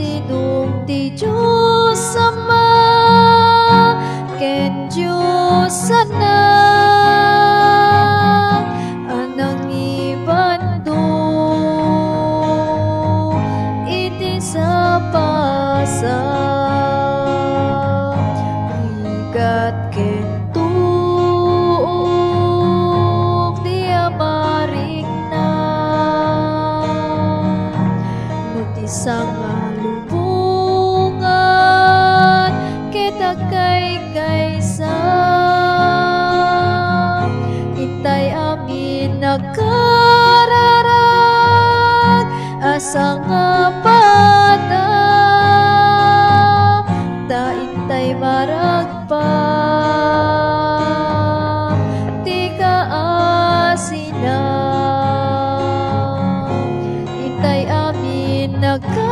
sinong ti Diyos Ama ken Diyos Anak anang ibando iti sapasa rigat ken tuok di amarikna no ti sangalubungan kita kaysa itay amin nagkararag asa nga bata ta itay maragpa ti kaasina itay amin nagkararag